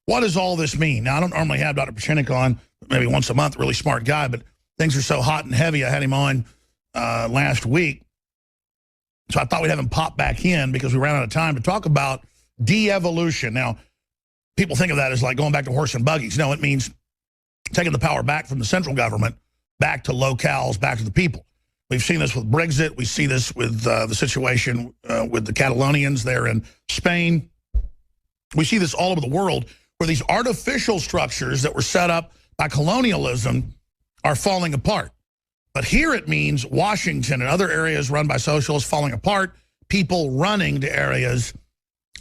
what does all this mean? Now, I don't normally have Dr. Pieczenik on, maybe once a month, really smart guy, but things are so hot and heavy. I had him on last week. So I thought we'd have him pop back in because we ran out of time to talk about de-evolution. Now, people think of that as like going back to horse and buggies. No, it means taking the power back from the central government, back to locales, back to the people. We've seen this with Brexit. We see this with the situation with the Catalonians there in Spain. We see this all over the world where these artificial structures that were set up by colonialism are falling apart. But here it means Washington and other areas run by socialists falling apart, people running to areas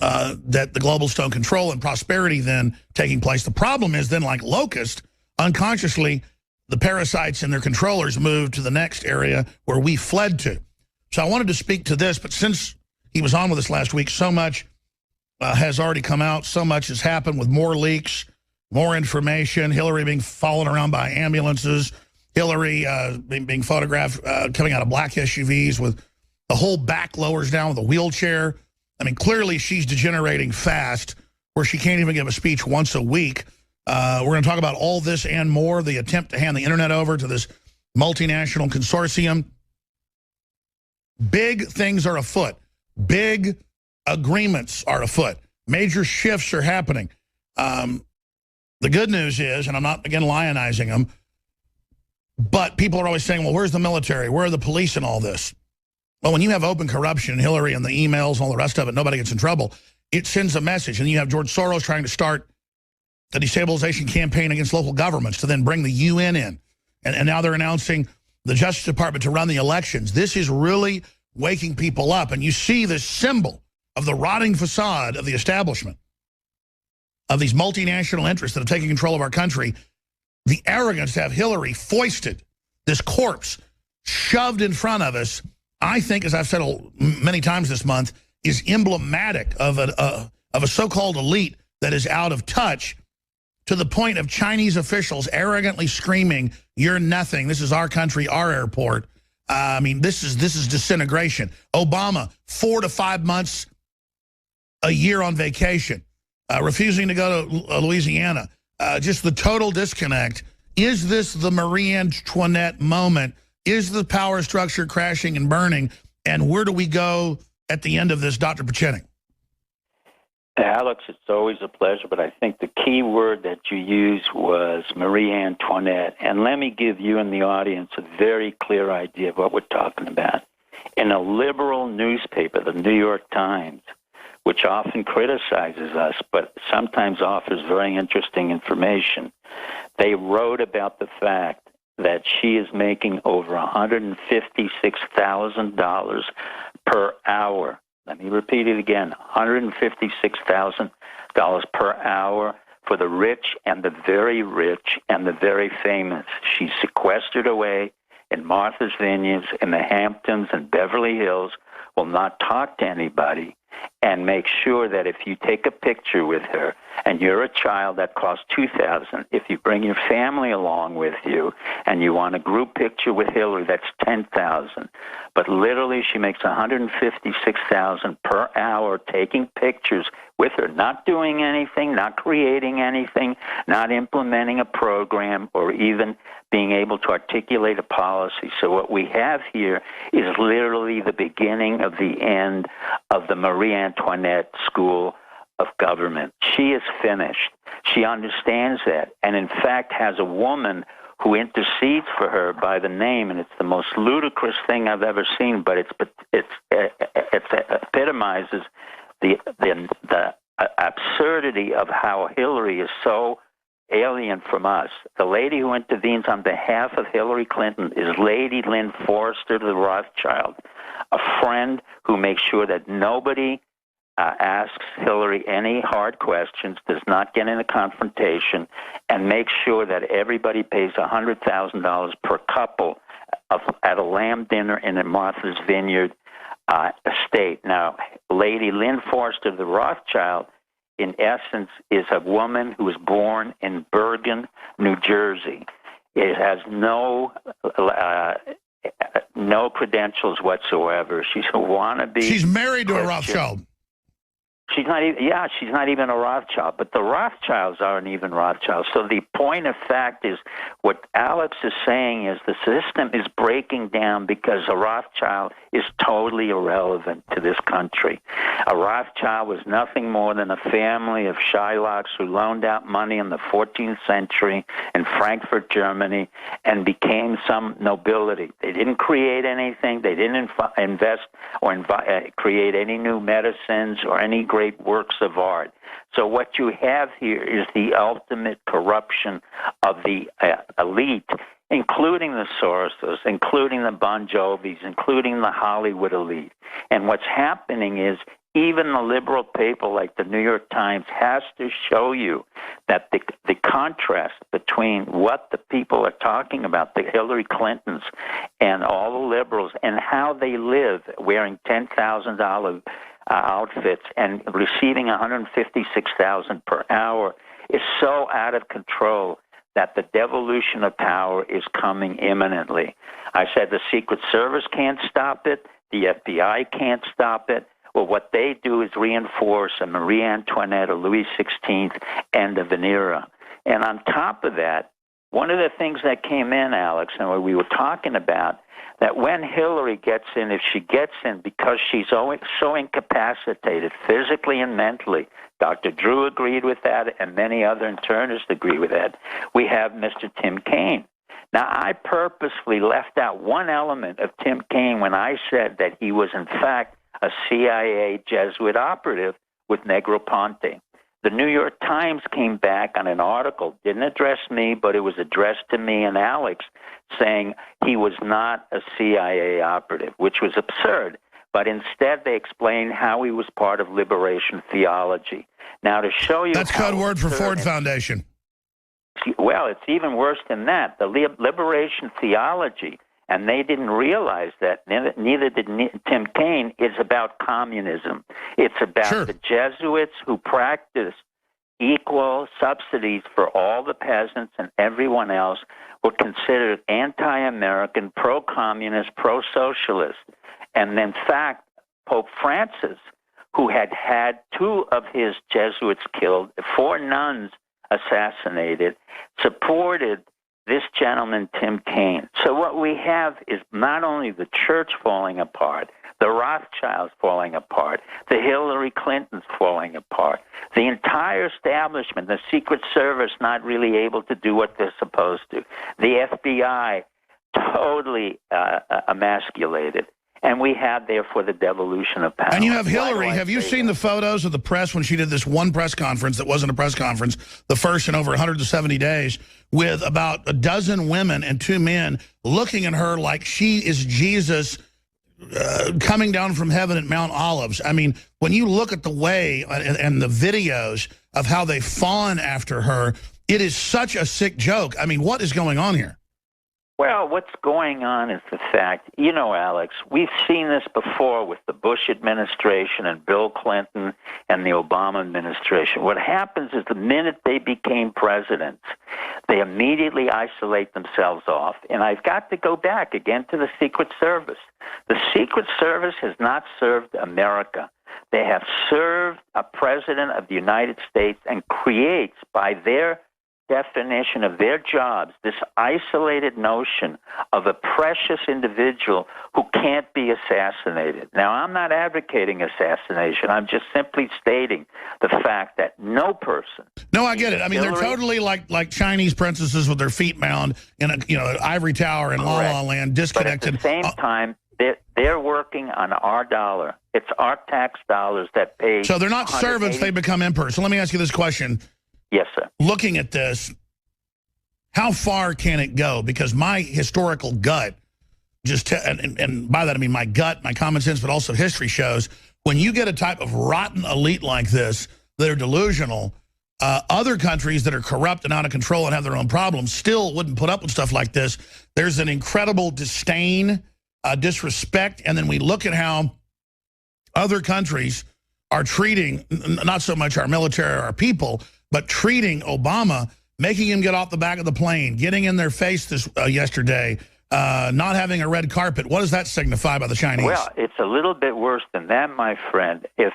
that the globalists don't control, and prosperity then taking place. The problem is then, like locusts, unconsciously, the parasites and their controllers move to the next area where we fled to. So I wanted to speak to this, but since he was on with us last week, so much has already come out, so much has happened with more leaks, more information, Hillary being followed around by ambulances, Hillary being photographed coming out of black SUVs with the whole back lowers down with a wheelchair. I mean, clearly she's degenerating fast where she can't even give a speech once a week. We're going to talk about all this and more, the attempt to hand the internet over to this multinational consortium. Big things are afoot. Big agreements are afoot. Major shifts are happening. The good news is, and I'm not, again, lionizing them, but people are always saying, well, where's the military? Where are the police in all this? Well, when you have open corruption, Hillary and the emails and all the rest of it, nobody gets in trouble. It sends a message. And you have George Soros trying to start the destabilization campaign against local governments to then bring the UN in. And now they're announcing the Justice Department to run the elections. This is really waking people up. And you see this symbol of the rotting facade of the establishment, of these multinational interests that are taking control of our country. The arrogance to have Hillary foisted, this corpse shoved in front of us, I think, as I've said many times this month, is emblematic of a so-called elite that is out of touch, to the point of Chinese officials arrogantly screaming, "You're nothing. This is our country, our airport." I mean, this is disintegration. Obama, 4 to 5 months a year on vacation, refusing to go to Louisiana. Just the total disconnect. Is this the Marie Antoinette moment? Is the power structure crashing and burning? And where do we go at the end of this, Dr. Pieczenik? Alex, it's always a pleasure, but I think the key word that you used was Marie Antoinette. And let me give you and the audience a very clear idea of what we're talking about. In a liberal newspaper, the New York Times, which often criticizes us, but sometimes offers very interesting information, they wrote about the fact that she is making over $156,000 per hour. Let me repeat it again, $156,000 per hour for the rich and the very rich and the very famous. She's sequestered away in Martha's Vineyards, in the Hamptons and Beverly Hills, will not talk to anybody, and make sure that if you take a picture with her and you're a child, that costs $2,000. If you bring your family along with you and you want a group picture with Hillary, that's $10,000. But literally, she makes $156,000 per hour taking pictures with her, not doing anything, not creating anything, not implementing a program, or even being able to articulate a policy. So what we have here is literally the beginning of the end of the Marie Antoinette school of government. She is finished. She understands that, and in fact has a woman who intercedes for her by the name, and it's the most ludicrous thing I've ever seen, but it epitomizes the absurdity of how Hillary is so alien from us. The lady who intervenes on behalf of Hillary Clinton is Lady Lynn Forrester the Rothschild, a friend who makes sure that nobody asks Hillary any hard questions, does not get in a confrontation, and makes sure that everybody pays $100,000 per couple at a lamb dinner in a Martha's Vineyard estate. Now, Lady Lynn Forrester the Rothschild, in essence, is a woman who was born in Bergen, New Jersey. It has no credentials whatsoever. She's a wannabe. She's married to a Rothschild. She's not even, yeah, she's not even a Rothschild, but the Rothschilds aren't even Rothschilds. So the point of fact is, what Alex is saying is the system is breaking down because a Rothschild is totally irrelevant to this country. A Rothschild was nothing more than a family of Shylocks who loaned out money in the 14th century in Frankfurt, Germany, and became some nobility. They didn't create anything. They didn't invest or create any new medicines or any great works of art. So what you have here is the ultimate corruption of the elite, including the Soroses, including the Bon Jovis, including the Hollywood elite. And what's happening is even the liberal paper like the New York Times has to show you that the contrast between what the people are talking about, the Hillary Clintons and all the liberals, and how they live wearing $10,000 outfits and receiving $156,000 per hour is so out of control that the devolution of power is coming imminently. I said the Secret Service can't stop it. The FBI can't stop it. Well, what they do is reinforce a Marie Antoinette or Louis XVI end of an era. And on top of that, one of the things that came in, Alex, and what we were talking about, that when Hillary gets in, if she gets in because she's so incapacitated physically and mentally, Dr. Drew agreed with that, and many other internists agree with that, we have Mr. Tim Kaine. Now, I purposely left out one element of Tim Kaine when I said that he was, in fact, a CIA Jesuit operative with Negroponte. The New York Times came back on an article, didn't address me, but it was addressed to me and Alex, saying he was not a CIA operative, which was absurd. But instead, they explained how he was part of liberation theology. Now, to show you... That's code word for Ford Foundation. Well, it's even worse than that. The liberation theology, and they didn't realize that, neither did Tim Kaine, is about communism. It's about the Jesuits who practiced equal subsidies for all the peasants and everyone else, were considered anti-American, pro-communist, pro-socialist. And in fact, Pope Francis, who had had 2 of his Jesuits killed, 4 nuns assassinated, supported this gentleman, Tim Kaine. So what we have is not only the church falling apart, the Rothschilds falling apart, the Hillary Clintons falling apart, the entire establishment, the Secret Service not really able to do what they're supposed to, the FBI totally emasculated. And we have, therefore, the devolution of power. And you have Hillary. Have you seen the photos of the press when she did this one press conference that wasn't a press conference, the first in over 170 days, with about a dozen women and 2 men looking at her like she is Jesus coming down from heaven at Mount Olives? I mean, when you look at the way and the videos of how they fawn after her, it is such a sick joke. I mean, what is going on here? Well, what's going on is the fact, you know, Alex, we've seen this before with the Bush administration and Bill Clinton and the Obama administration. What happens is the minute they became presidents, they immediately isolate themselves off. And I've got to go back again to the Secret Service. The Secret Service has not served America. They have served a president of the United States and creates, by their definition of their jobs, this isolated notion of a precious individual who can't be assassinated. Now, I'm not advocating assassination. I'm just simply stating the fact that no person... No, I get it. I mean, they're totally like Chinese princesses with their feet bound in an ivory tower in La La Land, disconnected. But at the same time, they're working on our dollar. It's our tax dollars that pay... So they're not servants, they become emperors. So let me ask you this question. Yes, sir. Looking at this, how far can it go? Because my historical gut, and by that I mean my gut, my common sense, but also history shows, when you get a type of rotten elite like this that are delusional, other countries that are corrupt and out of control and have their own problems still wouldn't put up with stuff like this. There's an incredible disdain, disrespect, and then we look at how other countries are treating, not so much our military or our people, but treating Obama, making him get off the back of the plane, getting in their face this yesterday, not having a red carpet. What does that signify by the Chinese? Well, it's a little bit worse than that, my friend. If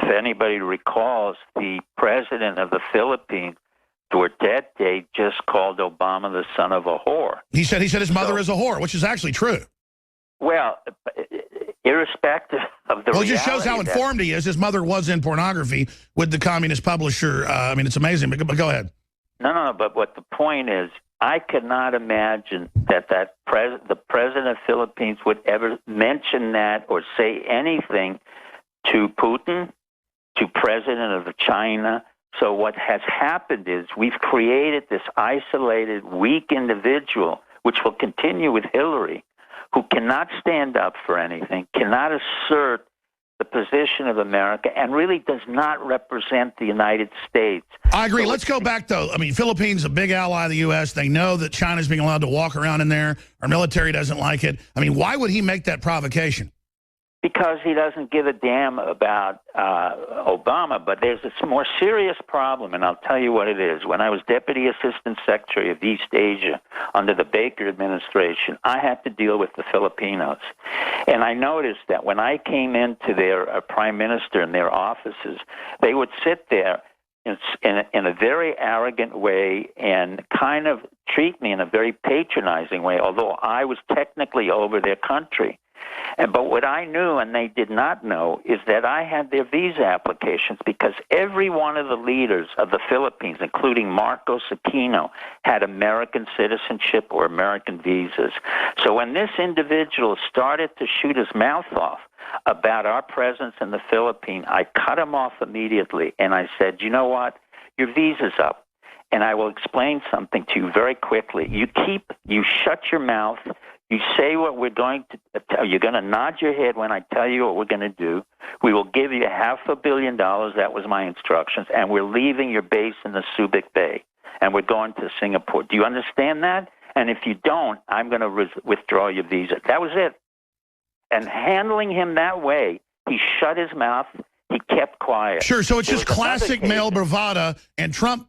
anybody recalls, the president of the Philippines, Duterte, just called Obama the son of a whore. He said his mother is a whore, which is actually true. Well, irrespective of the well, it just shows how informed he is. His mother was in pornography with the communist publisher. I mean, it's amazing, but go ahead. No, but what the point is, I could not imagine that the president of the Philippines would ever mention that or say anything to Putin, to president of China. So what has happened is we've created this isolated, weak individual, which will continue with Hillary, who cannot stand up for anything, cannot assert the position of America, and really does not represent the United States. I agree. Let's go back, though. I mean, Philippines, a big ally of the U.S. They know that China's being allowed to walk around in there. Our military doesn't like it. I mean, why would he make that provocation? Because he doesn't give a damn about Obama. But there's a more serious problem, and I'll tell you what it is. When I was Deputy Assistant Secretary of East Asia under the Baker administration, I had to deal with the Filipinos. And I noticed that when I came into their prime minister in their offices, they would sit there in a very arrogant way and kind of treat me in a very patronizing way, although I was technically over their country. But what I knew and they did not know is that I had their visa applications because every one of the leaders of the Philippines, including Marcos Aquino, had American citizenship or American visas. So when this individual started to shoot his mouth off about our presence in the Philippines, I cut him off immediately and I said, you know what, your visa's up. And I will explain something to you very quickly. You shut your mouth. You say what we're going to tell. You're going to nod your head when I tell you what we're going to do. We will give you $500 million. That was my instructions. And we're leaving your base in the Subic Bay. And we're going to Singapore. Do you understand that? And if you don't, I'm going to withdraw your visa. That was it. And handling him that way, he shut his mouth. He kept quiet. Sure, so it's just classic male bravado, and Trump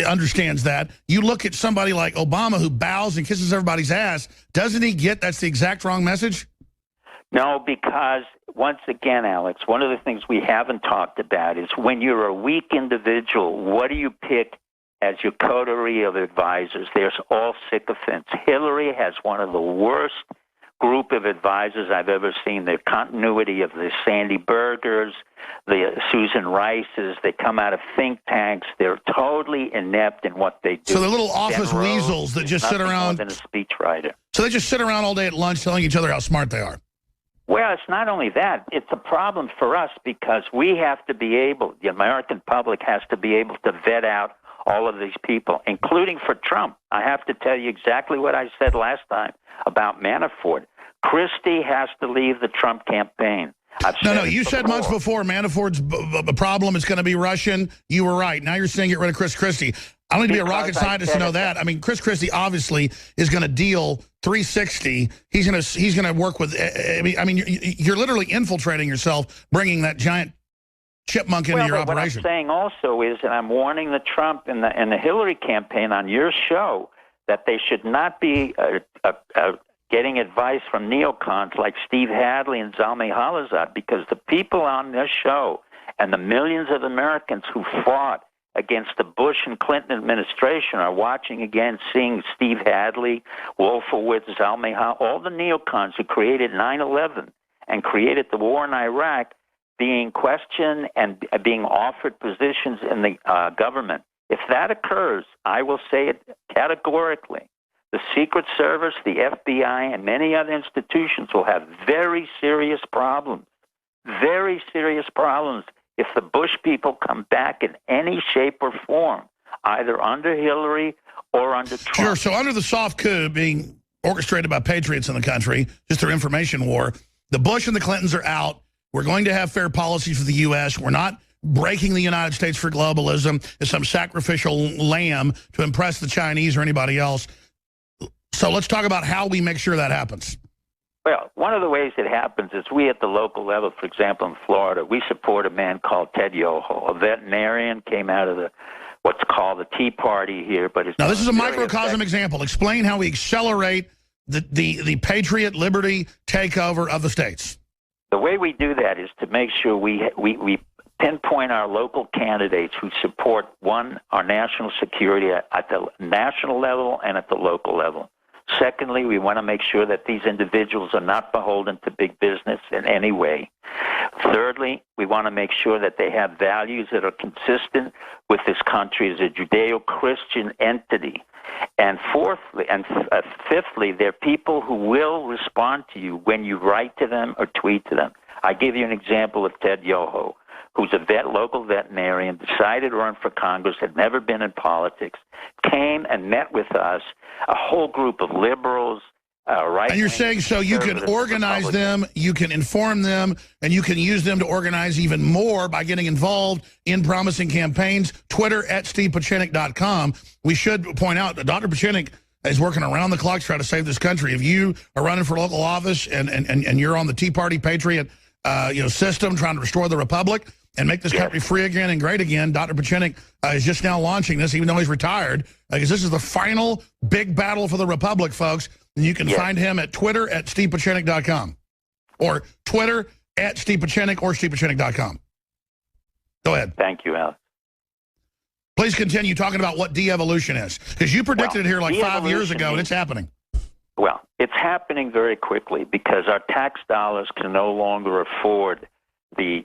understands that. You look at somebody like Obama who bows and kisses everybody's ass. Doesn't he get that's the exact wrong message? No, because once again, Alex, one of the things we haven't talked about is when you're a weak individual, what do you pick as your coterie of advisors? There's all sycophants. Hillary has one of the worst group of advisors I've ever seen. The continuity of the Sandy Bergers, the Susan Rices, they come out of think tanks. They're totally inept in what they do. So they're little office weasels that just sit around. More than a speechwriter. So they just sit around all day at lunch telling each other how smart they are. Well, it's not only that. It's a problem for us because we have to be able, the American public has to be able to vet out all of these people, including for Trump. I have to tell you exactly what I said last time about Manafort. Christie has to leave the Trump campaign. No, you said months before Manafort's problem is going to be Russian. You were right. Now you're saying get rid of Chris Christie. I don't need to be a rocket scientist to know that. I mean, Chris Christie obviously is going to deal 360. He's going to work with. I mean, you're literally infiltrating yourself, bringing that giant chipmunk into your operation. What I'm saying also is, and I'm warning the Trump and the Hillary campaign on your show, that they should not be getting advice from neocons like Steve Hadley and Zalmay Khalilzad, because the people on this show and the millions of Americans who fought against the Bush and Clinton administration are watching again, seeing Steve Hadley, Wolfowitz, Zalmay Khalilzad, all the neocons who created 9/11 and created the war in Iraq being questioned and being offered positions in the government. If that occurs, I will say it categorically. The Secret Service, the FBI, and many other institutions will have very serious problems if the Bush people come back in any shape or form, either under Hillary or under Trump. Sure, so under the soft coup being orchestrated by patriots in the country, just their information war, the Bush and the Clintons are out. We're going to have fair policies for the U.S. We're not breaking the United States for globalism as some sacrificial lamb to impress the Chinese or anybody else. So let's talk about how we make sure that happens. Well, one of the ways it happens is we at the local level, for example, in Florida, we support a man called Ted Yoho, a veterinarian, came out of what's called the Tea Party here. But it's now, this is a microcosm example. Explain how we accelerate the patriot liberty takeover of the states? The way we do that is to make sure we pinpoint our local candidates who support, one, our national security at the national level and at the local level. Secondly, we want to make sure that these individuals are not beholden to big business in any way. Thirdly, we want to make sure that they have values that are consistent with this country as a Judeo-Christian entity. And fifthly, they're people who will respond to you when you write to them or tweet to them. I give you an example of Ted Yoho, who's a local veterinarian, decided to run for Congress, had never been in politics, came and met with us, a whole group of liberals, right. And you're saying so you can organize them, you can inform them, and you can use them to organize even more by getting involved in promising campaigns. Twitter at StevePieczenik.com. We should point out that Dr. Pieczenik is working around the clock to try to save this country. If you are running for local office and you're on the Tea Party Patriot system trying to restore the Republic and make this country free again and great again, Dr. Pieczenik is just now launching this, even though he's retired, because this is the final big battle for the Republic, folks. And you can find him at Twitter at StevePieczenik.com or Twitter at StevePieczenik or StevePieczenik.com. Go ahead. Thank you, Alex. Please continue talking about what de-evolution is, because you predicted it here like 5 years ago, and it's happening. Well, it's happening very quickly because our tax dollars can no longer afford the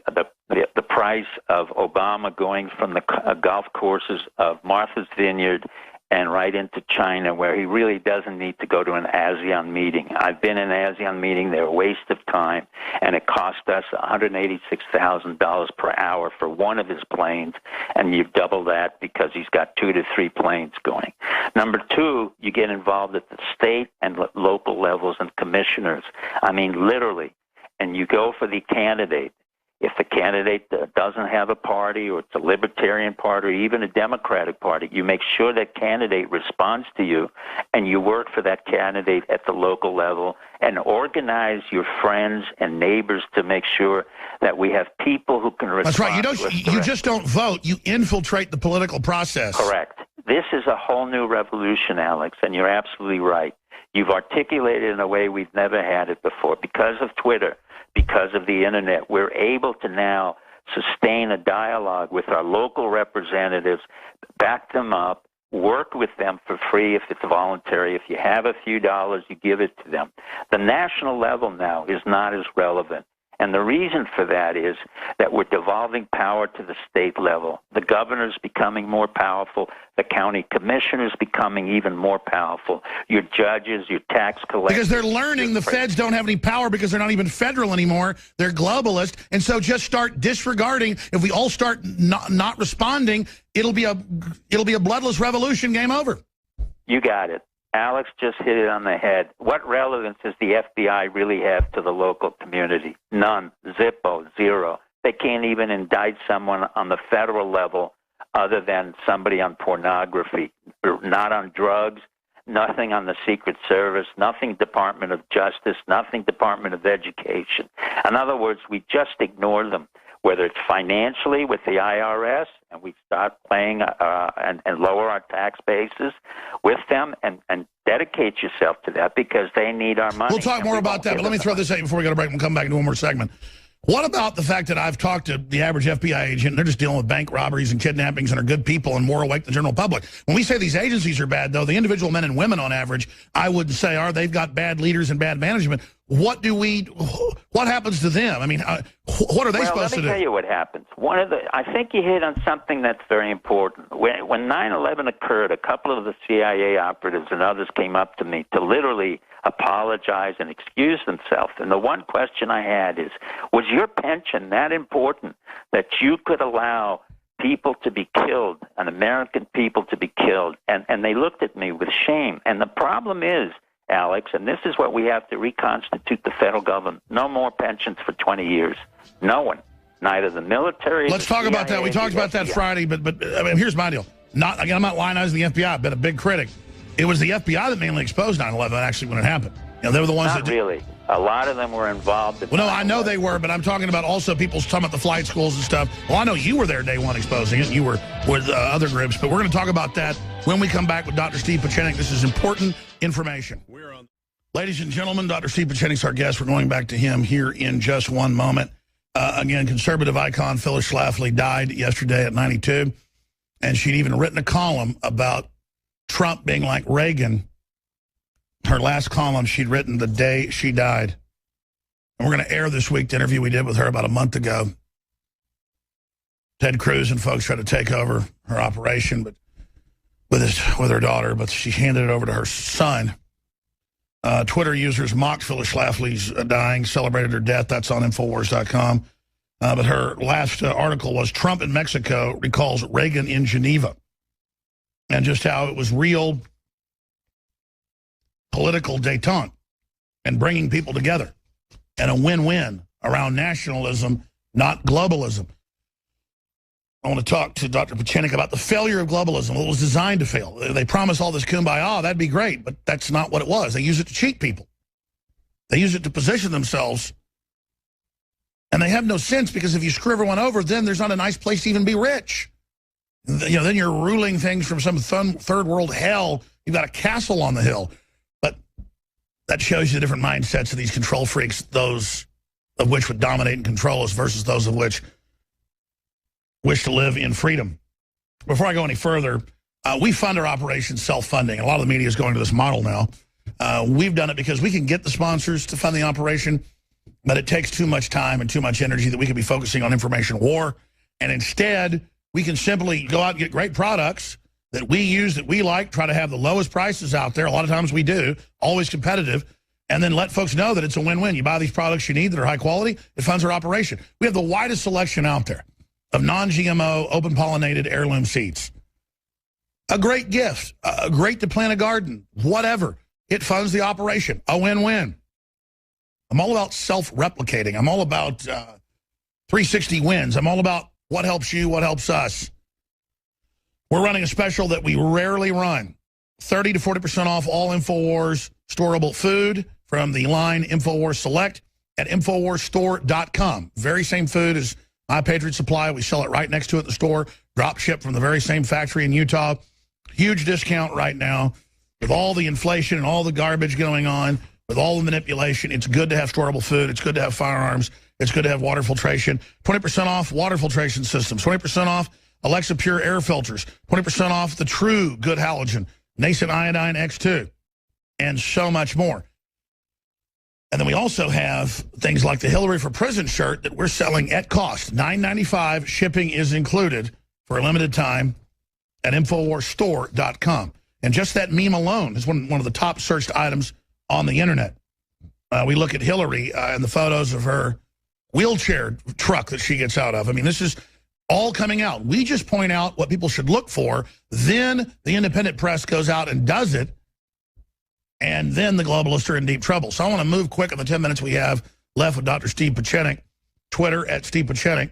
price of Obama going from the golf courses of Martha's Vineyard and right into China, where he really doesn't need to go to an ASEAN meeting. I've been in an ASEAN meeting. They're a waste of time, and it cost us $186,000 per hour for one of his planes, and you double that because he's got 2 to 3 planes going. Number two, you get involved at the state and local levels and commissioners. I mean, literally. And you go for the candidate. If the candidate doesn't have a party, or it's a Libertarian Party, or even a Democratic Party, you make sure that candidate responds to you, and you work for that candidate at the local level and organize your friends and neighbors to make sure that we have people who can respond. That's right. You just don't vote. You infiltrate the political process. Correct. This is a whole new revolution, Alex, and you're absolutely right. You've articulated in a way we've never had it before. Because of Twitter, because of the Internet, we're able to now sustain a dialogue with our local representatives, back them up, work with them for free if it's voluntary. If you have a few dollars, you give it to them. The national level now is not as relevant. And the reason for that is that we're devolving power to the state level. The governor's becoming more powerful. The county commissioner's becoming even more powerful. Your judges, your tax collectors. Because they're learning the feds don't have any power because they're not even federal anymore. They're globalist. And so just start disregarding. If we all start not responding, it'll be a bloodless revolution. Game over. You got it. Alex just hit it on the head. What relevance does the FBI really have to the local community? None. Zippo. Zero. They can't even indict someone on the federal level other than somebody on pornography, not on drugs, nothing on the Secret Service, nothing Department of Justice, nothing Department of Education. In other words, we just ignore them, whether it's financially with the IRS, and we start playing and lower our tax bases with them, and dedicate yourself to that because they need our money. We'll talk more about that, but let me throw this at you before we go to break. We'll come back and do one more segment. What about the fact that I've talked to the average FBI agent, and they're just dealing with bank robberies and kidnappings and are good people and more awake than the general public? When we say these agencies are bad, though, the individual men and women on average, I would say, they've got bad leaders and bad management. What happens to them? I mean, what are they supposed to do? Let me tell you what happens. I think you hit on something that's very important. When 9/11 occurred, a couple of the CIA operatives and others came up to me to literally apologize and excuse themselves. And the one question I had is, was your pension that important that you could allow people to be killed, and American people to be killed? And they looked at me with shame. And the problem is, Alex, and this is what we have to reconstitute the federal government. No more pensions for 20 years. No one. Neither the military. Let's talk about that. We talked about that Friday, but I mean, here's my deal. I'm not lionizing the FBI. I've been a big critic. It was the FBI that mainly exposed 9/11 actually when it happened. They were the ones Not really. A lot of them were involved. Well, no, I know they were, but I'm talking about also people talking about the flight schools and stuff. Well, I know you were there day one exposing it. You were with other groups, but we're going to talk about that when we come back with Dr. Steve Pieczenik. This is important information. Ladies and gentlemen, Dr. Steve Pieczenik's our guest. We're going back to him here in just one moment. Again, conservative icon Phyllis Schlafly died yesterday at 92, and she'd even written a column about Trump being like Reagan. Her last column she'd written the day she died. And we're going to air this week the interview we did with her about a month ago. Ted Cruz and folks tried to take over her operation, but with her daughter, but she handed it over to her son. Twitter users mocked Phyllis Schlafly's dying, celebrated her death. That's on Infowars.com. But her last article was Trump in Mexico recalls Reagan in Geneva. And just how it was real political détente and bringing people together. And a win-win around nationalism, not globalism. I want to talk to Dr. Pieczenik about the failure of globalism. It was designed to fail. They promised all this kumbaya, that'd be great, but that's not what it was. They use it to cheat people. They use it to position themselves, and they have no sense, because if you screw everyone over, then there's not a nice place to even be rich. You know, then you're ruling things from some third world hell. You've got a castle on the hill. But that shows you the different mindsets of these control freaks, those of which would dominate and control us versus those of which wish to live in freedom. Before I go any further, we fund our operations self-funding. A lot of the media is going to this model now. We've done it because we can get the sponsors to fund the operation, but it takes too much time and too much energy that we could be focusing on information war. And instead, we can simply go out and get great products that we use, that we like, try to have the lowest prices out there. A lot of times we do, always competitive, and then let folks know that it's a win-win. You buy these products you need that are high quality, it funds our operation. We have the widest selection out there of non-GMO, open-pollinated heirloom seeds. A great gift, great to plant a garden, whatever. It funds the operation, a win-win. I'm all about self-replicating. I'm all about 360 wins. I'm all about what helps you, what helps us. We're running a special that we rarely run. 30 to 40% off all InfoWars storable food from the line InfoWars Select at InfoWarsStore.com. Very same food as My Patriot Supply. We sell it right next to it at the store. Drop ship from the very same factory in Utah. Huge discount right now. With all the inflation and all the garbage going on, with all the manipulation, it's good to have storable food. It's good to have firearms. It's good to have water filtration. 20% off water filtration systems. 20% off Alexa Pure air filters. 20% off the true good halogen. Nascent Iodine X2. And so much more. And then we also have things like the Hillary for Prison shirt that we're selling at cost. $9.95. Shipping is included for a limited time at InfoWarsStore.com. And just that meme alone is one of the top searched items on the internet. We look at Hillary and the photos of her wheelchair truck that she gets out of. I mean, this is all coming out. We just point out what people should look for. Then the independent press goes out and does it. And then the globalists are in deep trouble. So I want to move quick in the 10 minutes we have left with Dr. Steve Pieczenik. Twitter at Steve Pieczenik,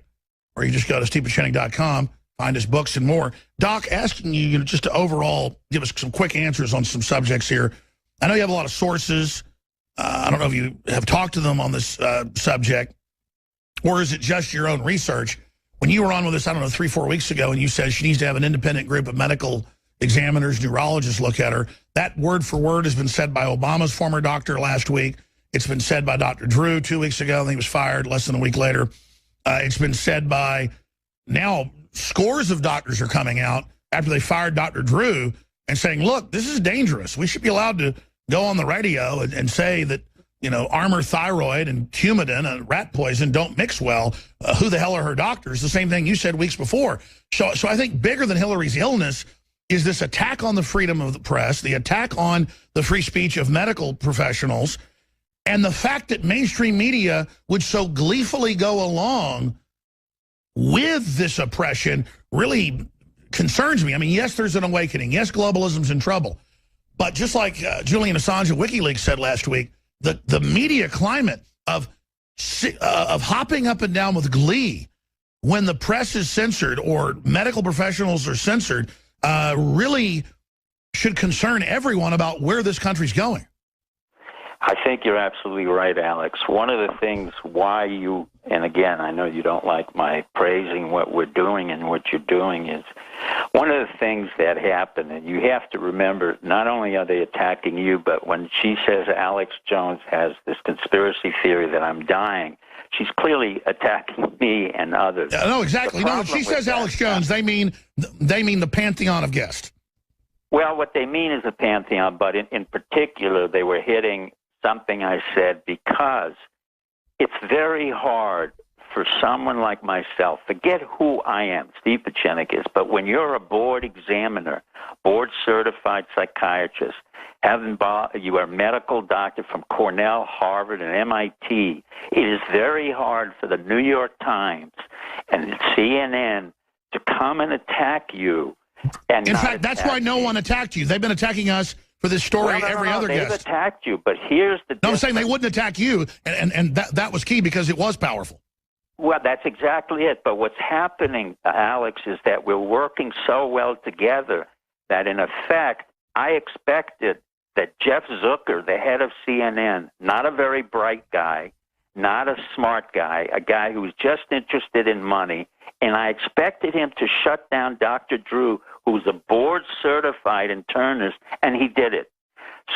or you just go to stevepieczenik.com, find his books and more. Doc, asking you just to overall give us some quick answers on some subjects here. I know you have a lot of sources. I don't know if you have talked to them on this subject, or is it just your own research? When you were on with us, I don't know, 3-4 weeks ago, and you said she needs to have an independent group of medical examiners, neurologists look at her. That word for word has been said by Obama's former doctor last week. It's been said by Dr. Drew 2 weeks ago, and he was fired less than a week later. It's been said by now scores of doctors are coming out after they fired Dr. Drew and saying, look, this is dangerous. We should be allowed to go on the radio and say that, you know, armor thyroid and Coumadin and rat poison don't mix well. Who the hell are her doctors? The same thing you said weeks before. So I think bigger than Hillary's illness is this attack on the freedom of the press, the attack on the free speech of medical professionals, and the fact that mainstream media would so gleefully go along with this oppression really concerns me. I mean, yes, there's an awakening. Yes, globalism's in trouble. But just like Julian Assange at WikiLeaks said last week, the media climate of hopping up and down with glee when the press is censored or medical professionals are censored really should concern everyone about where this country's going. I think you're absolutely right, Alex. One of the things why you, and again, I know you don't like my praising what we're doing and what you're doing, is one of the things that happened, and you have to remember, not only are they attacking you, but when she says Alex Jones has this conspiracy theory that I'm dying, she's clearly attacking me and others. No, exactly. No, she says Alex Jones, they mean the pantheon of guests. Well, what they mean is the pantheon, but in particular, they were hitting something I said, because it's very hard for someone like myself, forget who I am, Steve Pieczenik is, but when you're a board examiner, board-certified psychiatrist, you are a medical doctor from Cornell, Harvard, and MIT, it is very hard for the New York Times and CNN to come and attack you. And in fact, that's why no one attacked you. They've been attacking us for this story, every other guest. They've attacked you, but here's the difference. No, I'm saying they wouldn't attack you, and that was key because it was powerful. Well, that's exactly it. But what's happening, Alex, is that we're working so well together that, in effect, I expected that Jeff Zucker, the head of CNN, not a very bright guy, not a smart guy, a guy who was just interested in money, and I expected him to shut down Dr. Drew, who's a board-certified internist, and he did it.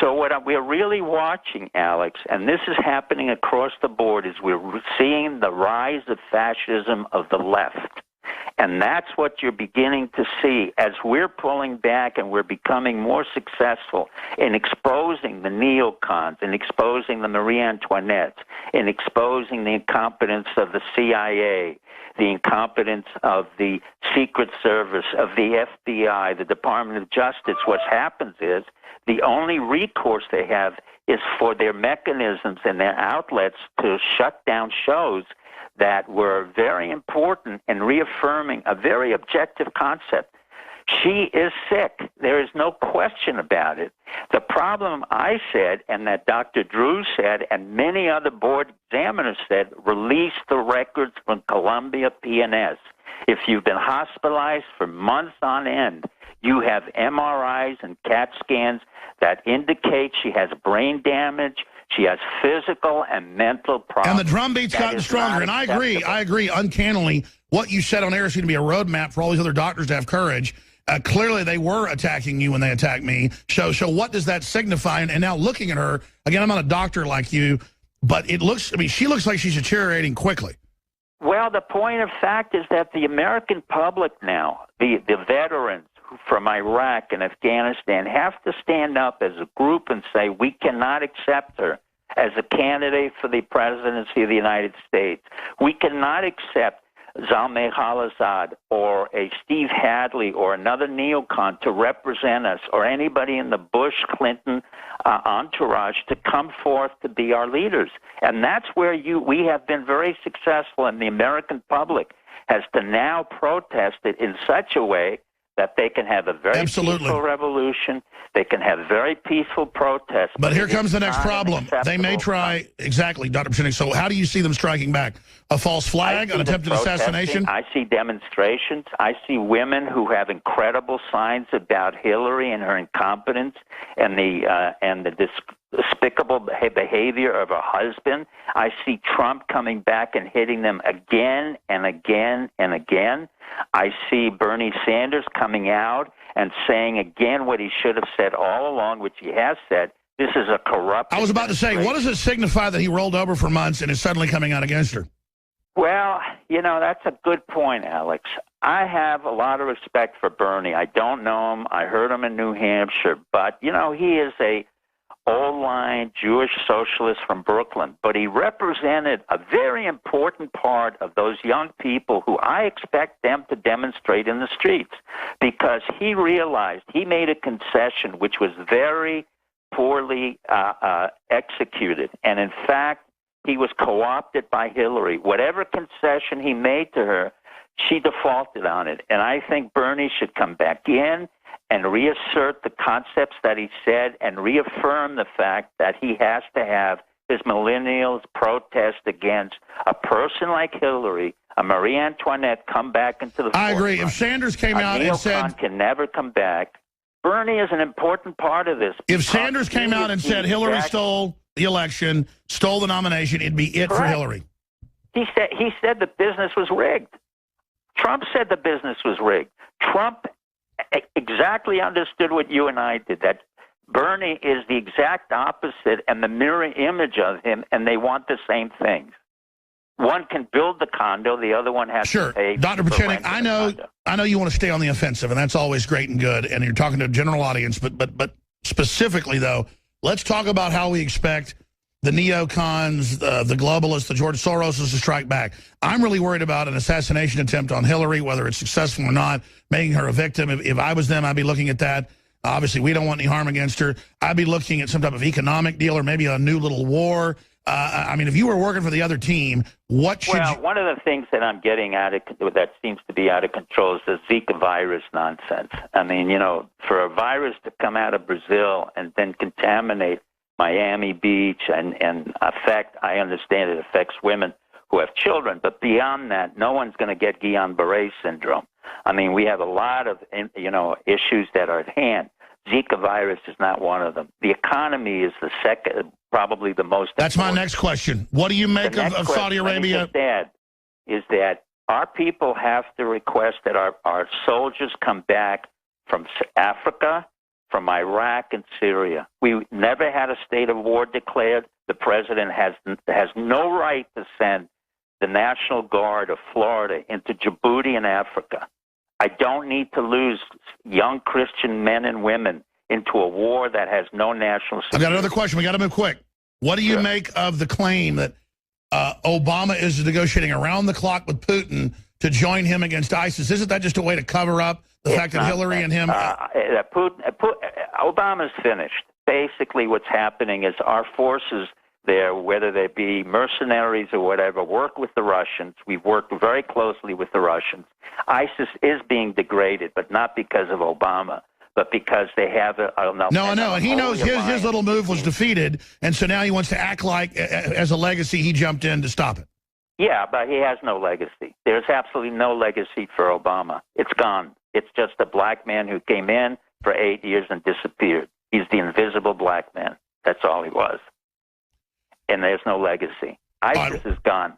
So what we're really watching, Alex, and this is happening across the board, is we're seeing the rise of fascism of the left. And that's what you're beginning to see as we're pulling back and we're becoming more successful in exposing the neocons, in exposing the Marie Antoinettes, in exposing the incompetence of the CIA, the incompetence of the Secret Service, of the FBI, the Department of Justice. What happens is the only recourse they have is for their mechanisms and their outlets to shut down shows that were very important in reaffirming a very objective concept. She is sick. There is no question about it. The problem I said, and that Dr. Drew said, and many other board examiners said, release the records from Columbia PNS. If you've been hospitalized for months on end, you have MRIs and CAT scans that indicate she has brain damage, she has physical and mental problems. And the drumbeat's gotten stronger. And I agree uncannily. What you said on air seemed to be a roadmap for all these other doctors to have courage. Clearly, they were attacking you when they attacked me. So what does that signify? And now looking at her, again, I'm not a doctor like you, but it looks, she looks like she's deteriorating quickly. Well, the point of fact is that the American public now, the veterans from Iraq and Afghanistan, have to stand up as a group and say, we cannot accept her as a candidate for the presidency of the United States. We cannot accept Zalmay Khalilzad or a Steve Hadley or another neocon to represent us, or anybody in the Bush-Clinton entourage to come forth to be our leaders. And that's where we have been very successful, and the American public has to now protest it in such a way that they can have a very peaceful revolution. They can have very peaceful protests. But here comes the next problem. They may try, exactly, Dr. Pieczenik. So how do you see them striking back? A false flag, an attempted assassination? I see demonstrations. I see women who have incredible signs about Hillary and her incompetence and the despicable behavior of her husband. I see Trump coming back and hitting them again and again and again. I see Bernie Sanders coming out and saying again what he should have said all along, which he has said. This is a corrupt... I was about to say, what does it signify that he rolled over for months and is suddenly coming out against her? Well, that's a good point, Alex. I have a lot of respect for Bernie. I don't know him. I heard him in New Hampshire. But, he is a old-line Jewish socialist from Brooklyn. But he represented a very important part of those young people who I expect them to demonstrate in the streets, because he realized he made a concession which was very poorly executed. And, in fact, he was co-opted by Hillary. Whatever concession he made to her, she defaulted on it. And I think Bernie should come back in and reassert the concepts that he said and reaffirm the fact that he has to have his millennials protest against a person like Hillary, a Marie Antoinette, come back into the I agree. If Sanders came out and said... can never come back. Bernie is an important part of this. If Sanders came out and said Hillary stole the election, stole the nomination. It'd be it for Hillary. He said the business was rigged. Trump said the business was rigged. Trump exactly understood what you and I did, that Bernie is the exact opposite and the mirror image of him, and they want the same things. One can build the condo, the other one has to pay. Dr. Pieczenik, I know you want to stay on the offensive, and that's always great and good, and you're talking to a general audience, but specifically, though, let's talk about how we expect the neocons, the globalists, the George Soroses to strike back. I'm really worried about an assassination attempt on Hillary, whether it's successful or not, making her a victim. If I was them, I'd be looking at that. Obviously, we don't want any harm against her. I'd be looking at some type of economic deal or maybe a new little war. I mean, if you were working for the other team, what should Well, one of the things that I'm getting at that seems to be out of control is the Zika virus nonsense. I mean, you know, for a virus to come out of Brazil and then contaminate Miami Beach and affect, I understand it affects women who have children, but beyond that, no one's going to get Guillain-Barré syndrome. I mean, we have a lot of, you know, issues that are at hand. Zika virus is not one of them. The economy is the second, probably the most. That's my next question. What do you make of Saudi Arabia? Is that our people have to request that our soldiers come back from Africa, from Iraq and Syria. We never had a state of war declared. The president has no right to send the National Guard of Florida into Djibouti and Africa. I don't need to lose young Christian men and women into a war that has no national security. I've got another question. We got to move quick. What do you make of the claim that Obama is negotiating around the clock with Putin to join him against ISIS? Isn't that just a way to cover up the fact that Hillary and him... Obama's finished. Basically what's happening is our forces there, whether they be mercenaries or whatever, work with the Russians. We've worked very closely with the Russians. ISIS is being degraded, but not because of Obama, but because they have No, I know, and he knows his little move was defeated, and so now he wants to act like, as a legacy, he jumped in to stop it. Yeah, but he has no legacy. There's absolutely no legacy for Obama. It's gone. It's just a black man who came in for 8 years and disappeared. He's the invisible black man. That's all he was. And there's no legacy. ISIS is gone.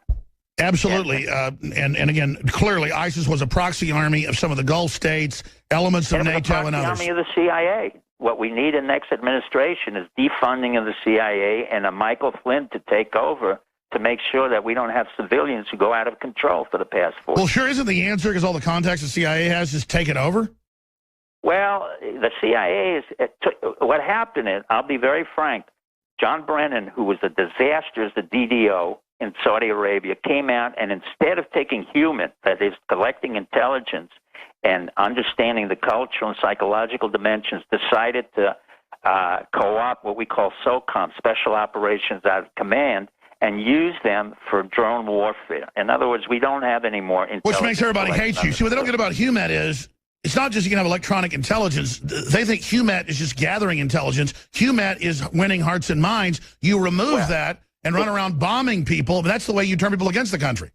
Absolutely. And again, clearly ISIS was a proxy army of some of the Gulf states, elements of NATO and others. Army of the CIA. What we need in the next administration is defunding of the CIA and a Michael Flynn to take over to make sure that we don't have civilians who go out of control for the past 4 years. Well, sure isn't the answer, because all the contacts the CIA has, just take it over? Well, the CIA is... what happened is, I'll be very frank, John Brennan, who was a disaster as the DDO in Saudi Arabia, came out and instead of taking human, that is, collecting intelligence and understanding the cultural and psychological dimensions, decided to co-opt what we call SOCOM, Special Operations Out of Command, and use them for drone warfare. In other words, we don't have any more intelligence. Which makes everybody hate you. See, what they don't get about HUMET is, it's not just you can have electronic intelligence. They think HUMET is just gathering intelligence. HUMET is winning hearts and minds. You remove that and run around bombing people. But that's the way you turn people against the country.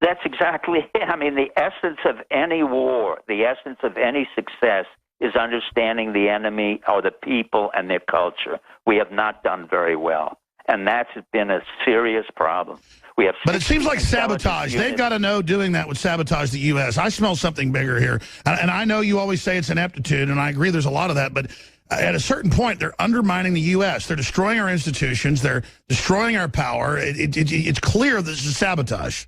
That's exactly it. I mean, the essence of any war, the essence of any success is understanding the enemy or the people and their culture. We have not done very well. And that's been a serious problem. We have, but it seems like sabotage. They've got to know doing that would sabotage the U.S. I smell something bigger here. And I know you always say it's ineptitude, and I agree there's a lot of that. But at a certain point, they're undermining the U.S. They're destroying our institutions. They're destroying our power. It's clear this is sabotage.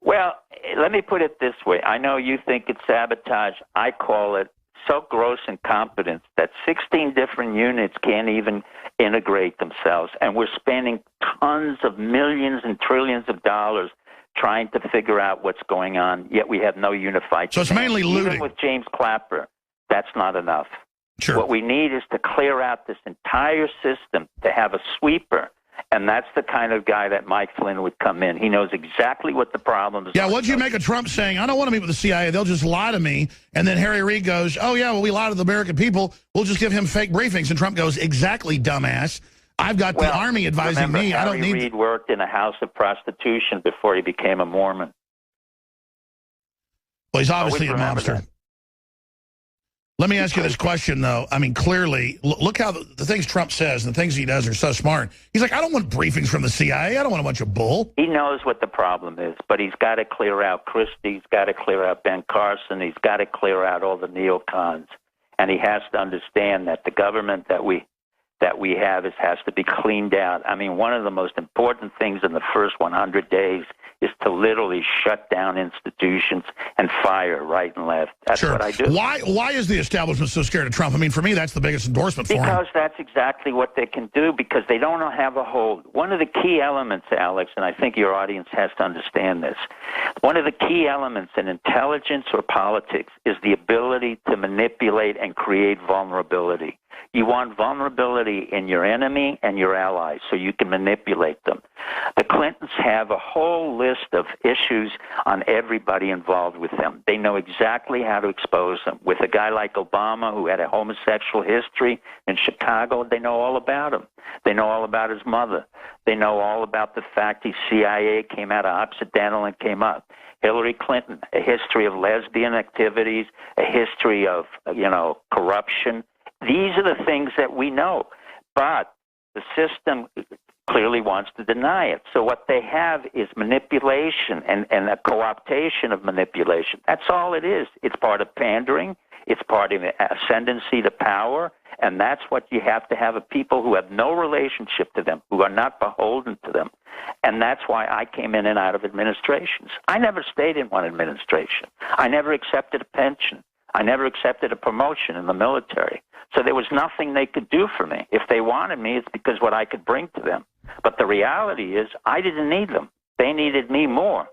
Well, let me put it this way. I know you think it's sabotage. I call it so gross incompetence that 16 different units can't even integrate themselves. And we're spending tons of millions and trillions of dollars trying to figure out what's going on, yet we have no unified. So it's mainly looting. Even with James Clapper, that's not enough. Sure. What we need is to clear out this entire system, to have a sweeper. And that's the kind of guy that Mike Flynn would come in. He knows exactly what the problem is. Yeah, what'd you make of Trump saying, I don't want to meet with the CIA, they'll just lie to me. And then Harry Reid goes, oh, yeah, well, we lie to the American people. We'll just give him fake briefings. And Trump goes, exactly, dumbass. I've got the Army advising me. I don't need... Harry Reid worked in a house of prostitution before he became a Mormon. Well, he's obviously a mobster. Let me ask you this question, though. I mean, clearly, look how the things Trump says and the things he does are so smart. He's like, I don't want briefings from the CIA. I don't want a bunch of bull. He knows what the problem is, but he's got to clear out Christie. He's got to clear out Ben Carson. He's got to clear out all the neocons. And he has to understand that the government that we have has to be cleaned out. I mean, one of the most important things in the first 100 days is to literally shut down institutions and fire right and left. That's Sure. what I do. Why is the establishment so scared of Trump? I mean, for me, that's the biggest endorsement for him. Because that's exactly what they can do, because they don't have a hold. One of the key elements, Alex, and I think your audience has to understand this, one of the key elements in intelligence or politics is the ability to manipulate and create vulnerability. You want vulnerability in your enemy and your allies so you can manipulate them. The Clintons have a whole list of issues on everybody involved with them. They know exactly how to expose them. With a guy like Obama, who had a homosexual history in Chicago, they know all about him. They know all about his mother. They know all about the fact he's CIA, came out of Occidental and came up. Hillary Clinton, a history of lesbian activities, a history of, corruption. These are the things that we know, but the system clearly wants to deny it. So what they have is manipulation and a co-optation of manipulation. That's all it is. It's part of pandering. It's part of ascendancy to power, and that's what you have to have, a people who have no relationship to them, who are not beholden to them. And that's why I came in and out of administrations. I never stayed in one administration. I never accepted a pension. I never accepted a promotion in the military. So there was nothing they could do for me. If they wanted me, it's because what I could bring to them. But the reality is I didn't need them. They needed me more.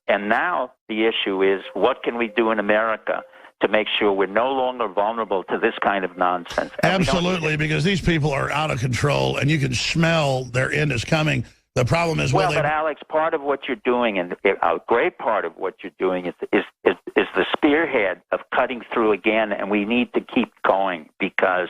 And now the issue is, what can we do in America to make sure we're no longer vulnerable to this kind of nonsense? And absolutely, because these people are out of control, and you can smell their end is coming. The problem is, but Alex, part of what you're doing, and a great part of what you're doing, is the spearhead of cutting through again, and we need to keep going, because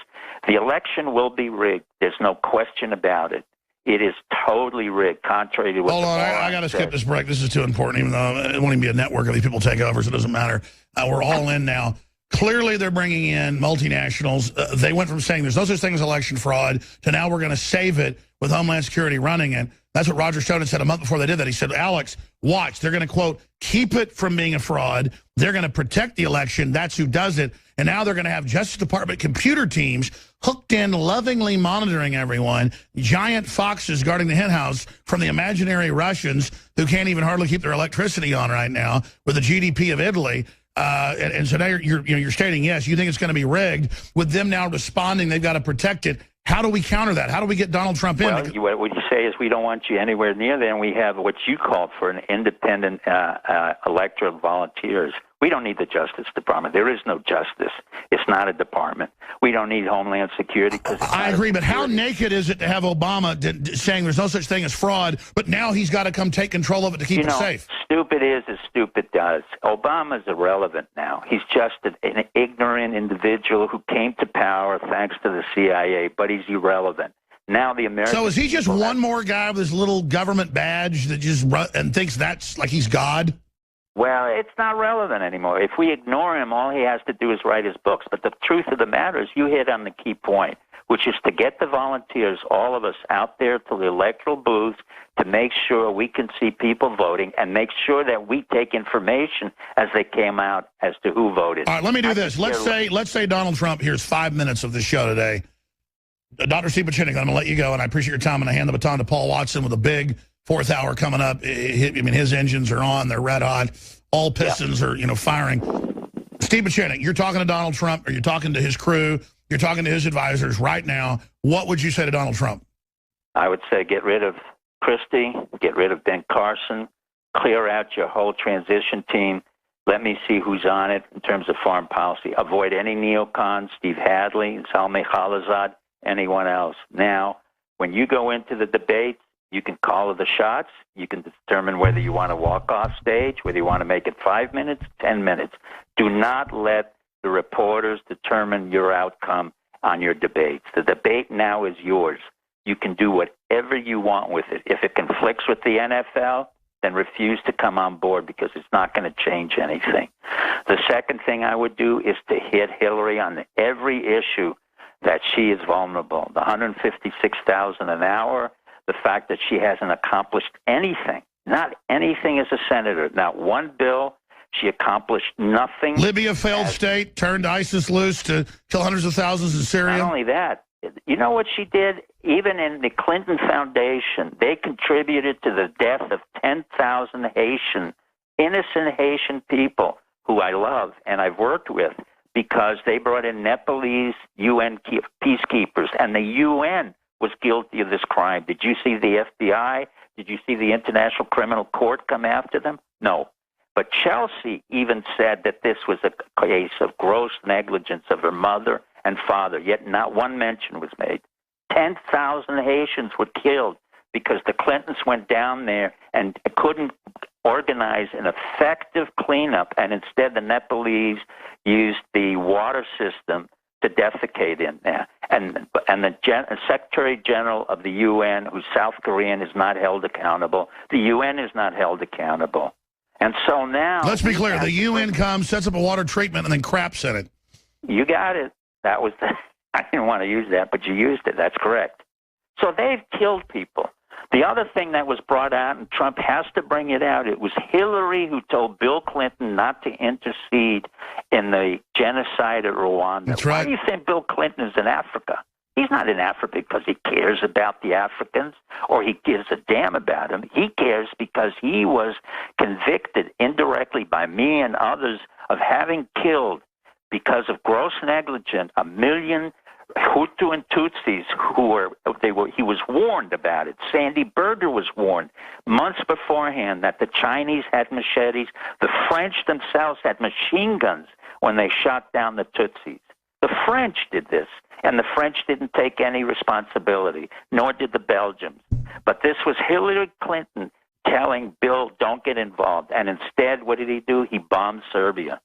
the election will be rigged. There's no question about it. It is totally rigged, contrary to what Hold on, I got to skip this break. This is too important, even though it won't even be a network of these people take over, so it doesn't matter. We're all in now. Clearly, they're bringing in multinationals. They went from saying there's no such thing as election fraud to now we're going to save it with Homeland Security running it. That's what Roger Stone said a month before they did that. He said, Alex, watch. They're going to, quote, keep it from being a fraud. They're going to protect the election. That's who does it. And now they're going to have Justice Department computer teams hooked in, lovingly monitoring everyone, giant foxes guarding the hen house from the imaginary Russians who can't even hardly keep their electricity on right now with the GDP of Italy. And so now you're stating, yes, you think it's going to be rigged. With them now responding, they've got to protect it. How do we counter that? How do we get Donald Trump in? Well, what you say is we don't want you anywhere near there, and we have what you called for an independent electoral volunteers. We don't need the Justice Department. There is no justice. It's not a department. We don't need Homeland Security. I agree, but how naked is it to have Obama saying there's no such thing as fraud, but now he's got to come take control of it to keep it safe? Stupid is as stupid does. Obama's irrelevant now. He's just an ignorant individual who came to power thanks to the CIA, but he's irrelevant. Now the American. So is he just one more guy with his little government badge that just and thinks that's like he's God? Well, it's not relevant anymore. If we ignore him, all he has to do is write his books. But the truth of the matter is, you hit on the key point, which is to get the volunteers, all of us, out there to the electoral booths to make sure we can see people voting and make sure that we take information as they came out as to who voted. All right, let me do this. Let's say Donald Trump here's 5 minutes of this show today. Dr. Steve Pieczenik, I'm going to let you go, and I appreciate your time, and I hand the baton to Paul Watson with a big fourth hour coming up. I mean, his engines are on. They're red hot. All pistons are, firing. Steve Pieczenik, you're talking to Donald Trump, or you're talking to his crew, you're talking to his advisors right now. What would you say to Donald Trump? I would say get rid of Christie, get rid of Ben Carson, clear out your whole transition team. Let me see who's on it in terms of foreign policy. Avoid any neocons, Steve Hadley, Zalmay Khalilzad, anyone else. Now, when you go into the debate, you can call the shots. You can determine whether you want to walk off stage, whether you want to make it 5 minutes, 10 minutes. Do not let the reporters determine your outcome on your debates. The debate now is yours. You can do whatever you want with it. If it conflicts with the NFL, then refuse to come on board because it's not going to change anything. The second thing I would do is to hit Hillary on every issue that she is vulnerable. The 156,000 an hour, the fact that she hasn't accomplished anything, not anything as a senator, not one bill. She accomplished nothing. Libya, failed state, turned ISIS loose to kill hundreds of thousands in Syria. Not only that, you know what she did? Even in the Clinton Foundation, they contributed to the death of 10,000 innocent Haitian people who I love and I've worked with, because they brought in Nepalese UN peacekeepers, and the UN was guilty of this crime. Did you see the FBI? Did you see the International Criminal Court come after them? No. But Chelsea even said that this was a case of gross negligence of her mother and father, yet not one mention was made. 10,000 Haitians were killed because the Clintons went down there and couldn't organize an effective cleanup, and instead the Nepalese used the water system to defecate in there. And the Secretary General of the UN, who's South Korean, is not held accountable. The UN is not held accountable. And so now... Let's be clear. The UN comes, sets up a water treatment, and then craps in it. You got it. That was the... I didn't want to use that, but you used it. That's correct. So they've killed people. The other thing that was brought out, and Trump has to bring it out, it was Hillary who told Bill Clinton not to intercede in the genocide of Rwanda. That's right. Why do you think Bill Clinton is in Africa? He's not in Africa because he cares about the Africans or he gives a damn about them. He cares because he was convicted indirectly by me and others of having killed, because of gross negligence, 1 million Hutu and Tutsis he was warned about it. Sandy Berger was warned months beforehand that the Chinese had machetes. The French themselves had machine guns when they shot down the Tutsis. The French did this, and the French didn't take any responsibility, nor did the Belgians. But this was Hillary Clinton telling Bill, don't get involved. And instead, what did he do? He bombed Serbia.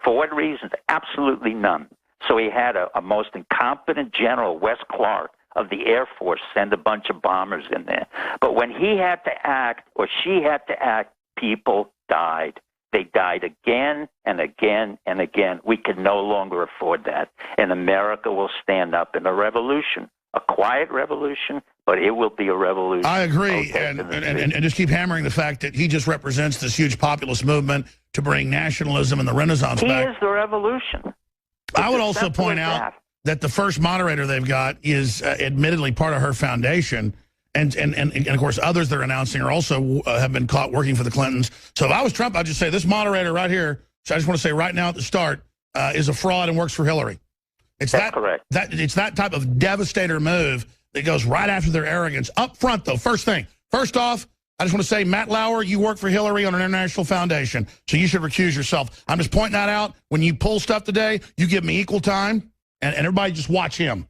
For what reasons? Absolutely none. So he had a most incompetent general, Wes Clark, of the Air Force, send a bunch of bombers in there. But when he had to act, or she had to act, people died. They died again and again and again. We can no longer afford that. And America will stand up in a revolution, a quiet revolution, but it will be a revolution. I agree, and just keep hammering the fact that he just represents this huge populist movement to bring nationalism and the Renaissance back. He is the revolution. I would also point out that the first moderator they've got is admittedly part of her foundation, and of course others they're announcing are also have been caught working for the Clintons. So if I was Trump, I'd just say this moderator right here, so I just want to say right now at the start, is a fraud and works for Hillary. That's correct. It's that type of devastator move that goes right after their arrogance. Up front, though, first off, I just want to say, Matt Lauer, you work for Hillary on an international foundation, so you should recuse yourself. I'm just pointing that out. When you pull stuff today, you give me equal time, and everybody just watch him.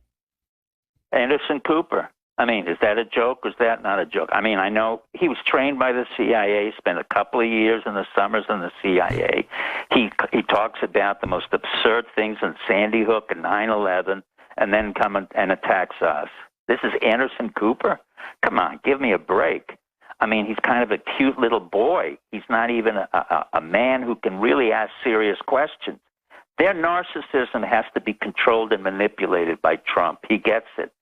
Anderson Cooper. I mean, is that a joke or is that not a joke? I mean, I know he was trained by the CIA, spent a couple of years in the summers in the CIA. He talks about the most absurd things in Sandy Hook and 9/11, and then come and attacks us. This is Anderson Cooper? Come on, give me a break. I mean, he's kind of a cute little boy. He's not even a man who can really ask serious questions. Their narcissism has to be controlled and manipulated by Trump. He gets it.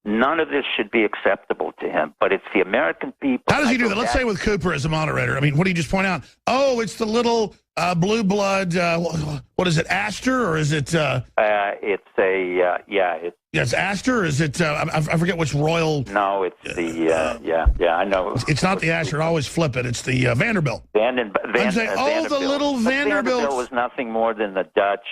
None of this should be acceptable to him, but it's the American people. How does he do that? Let's say with Cooper as a moderator. I mean, what did you just point out? Oh, it's the little blue blood, what is it, Astor, or is it? It's Astor, or is it, I forget which royal. No, it's I know. It's not the Astor, I always flip it. It's the Vanderbilt. I'm saying, the little Vanderbilt. Vanderbilt was nothing more than the Dutch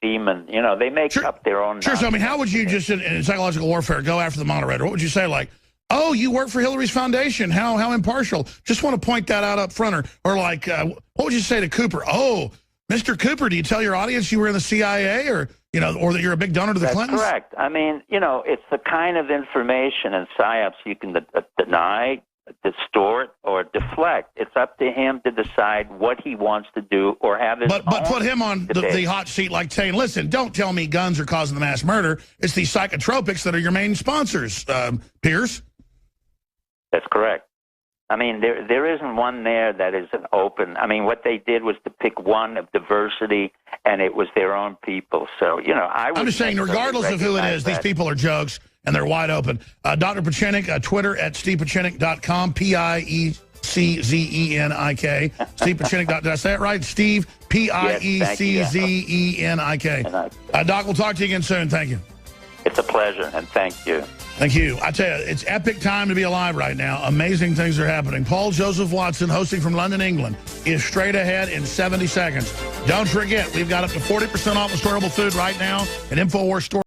demon. You know, they make up their own. Sure, so I mean, how would you just, in psychological warfare, go after the moderator? What would you say, like, oh, you work for Hillary's foundation. How impartial. Just want to point that out up front. Or like, what would you say to Cooper? Oh, Mr. Cooper, do you tell your audience you were in the CIA or that you're a big donor to the Clintons? That's correct. I mean, it's the kind of information and psyops you can deny, distort, or deflect. It's up to him to decide what he wants to do or have his But put him on the hot seat like saying, listen, don't tell me guns are causing the mass murder. It's these psychotropics that are your main sponsors, Pierce. That's correct. I mean, there isn't one there that is an open. I mean, what they did was to pick one of diversity, and it was their own people. So, you know, I'm just saying, regardless of who it is, these people are jokes, and they're wide open. Dr. Pieczenik, Twitter at StevePieczenik.com, Pieczenik. Steve Pieczenik. Did I say it right? Steve, Pieczenik. Doc, we'll talk to you again soon. Thank you. It's a pleasure, and thank you. Thank you. I tell you, it's epic time to be alive right now. Amazing things are happening. Paul Joseph Watson, hosting from London, England, is straight ahead in 70 seconds. Don't forget, we've got up to 40% off the storable food right now at InfoWars Store.